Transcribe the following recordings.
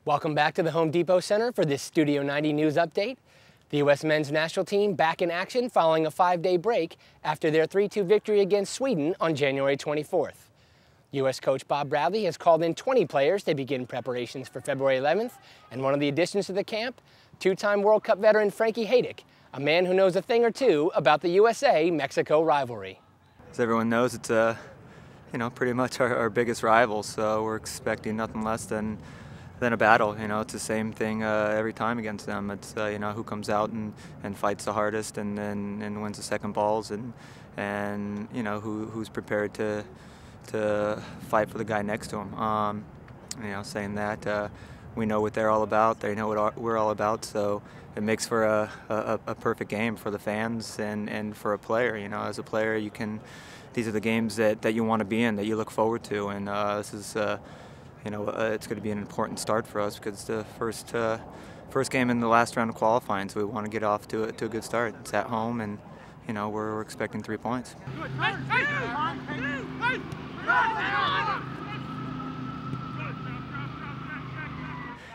Welcome back to the Home Depot Center for this Studio 90 news update. The U.S. men's national team back in action following a 5-day break after their 3-2 victory against Sweden on January 24th. U.S. coach Bob Bradley has called in 20 players to begin preparations for February 11th, and one of the additions to the camp, two-time World Cup veteran Frankie Hejduk, a man who knows a thing or two about the USA-Mexico rivalry. As everyone knows, it's pretty much our biggest rival, so we're expecting nothing less than a battle. It's the same thing every time against them. It's who comes out and fights the hardest and wins the second balls, and who's prepared to fight for the guy next to him. Saying that we know what they're all about, they know what we're all about, so it makes for a perfect game for the fans and for a player. As a player, these are the games that you want to be in, that you look forward to, and this is it's going to be an important start for us because it's the first game in the last round of qualifying, so we want to get off to a good start. It's at home, and we're expecting 3 points.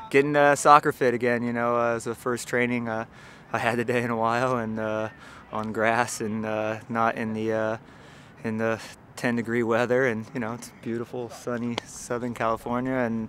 Getting soccer fit again. As the first training I had today in a while, and on grass, and not in the 10-degree weather, and it's beautiful sunny Southern California, and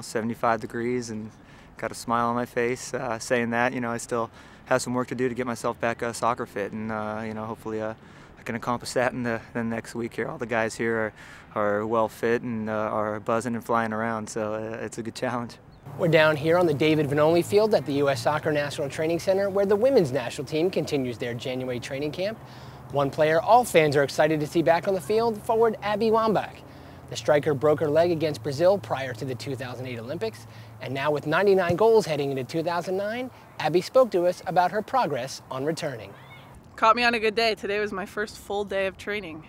75 degrees, and got a smile on my face. Saying that, I still have some work to do to get myself back soccer fit, and hopefully I can accomplish that in the next week here. All the guys here are well fit and are buzzing and flying around, so it's a good challenge. We're down here on the David Vanoli Field at the U.S. Soccer National Training Center, where the women's national team continues their January training camp. One player all fans are excited to see back on the field, forward Abby Wambach. The striker broke her leg against Brazil prior to the 2008 Olympics, and now with 99 goals heading into 2009, Abby spoke to us about her progress on returning. Caught me on a good day. Today was my first full day of training.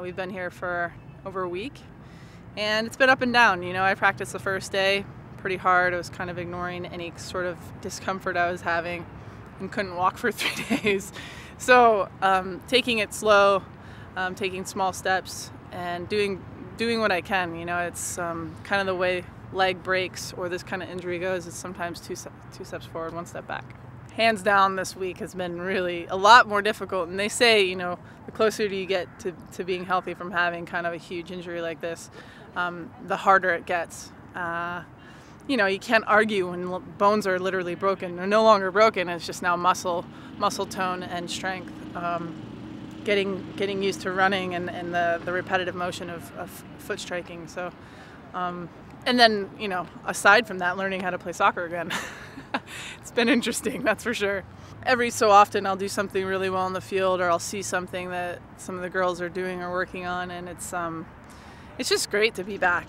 We've been here for over a week, and it's been up and down. I practiced the first day pretty hard. I was kind of ignoring any sort of discomfort I was having and couldn't walk for 3 days. So taking it slow, taking small steps, and doing what I can. It's kind of the way leg breaks or this kind of injury goes. It's sometimes two steps forward, 1 step back. Hands down, this week has been really a lot more difficult. And they say, the closer you get to being healthy from having kind of a huge injury like this, the harder it gets. You can't argue when bones are literally broken. They're no longer broken. It's just now muscle tone and strength. Getting used to running and the repetitive motion of foot striking. So, and then aside from that, learning how to play soccer again. It's been interesting, that's for sure. Every so often, I'll do something really well in the field, or I'll see something that some of the girls are doing or working on, and it's just great to be back.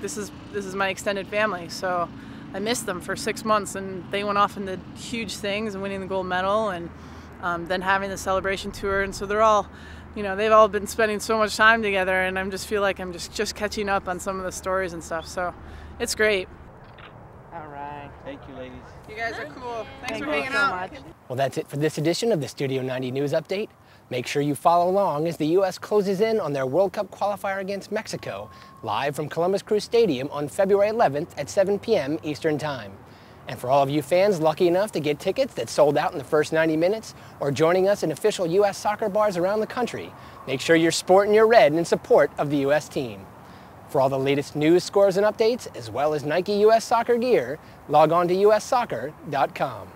This is my extended family, so I missed them for 6 months, and they went off into huge things and winning the gold medal, and then having the celebration tour, and so they're all, they've all been spending so much time together, and I just feel like I'm just catching up on some of the stories and stuff, so it's great. All right. Thank you, ladies. You guys are cool. Thanks for you hanging so out. much. Well, that's it for this edition of the Studio 90 News Update. Make sure you follow along as the U.S. closes in on their World Cup qualifier against Mexico, live from Columbus Crew Stadium on February 11th at 7 p.m. Eastern Time. And for all of you fans lucky enough to get tickets that sold out in the first 90 minutes or joining us in official U.S. soccer bars around the country, make sure you're sporting your red in support of the U.S. team. For all the latest news, scores, and updates, as well as Nike U.S. Soccer gear, log on to ussoccer.com.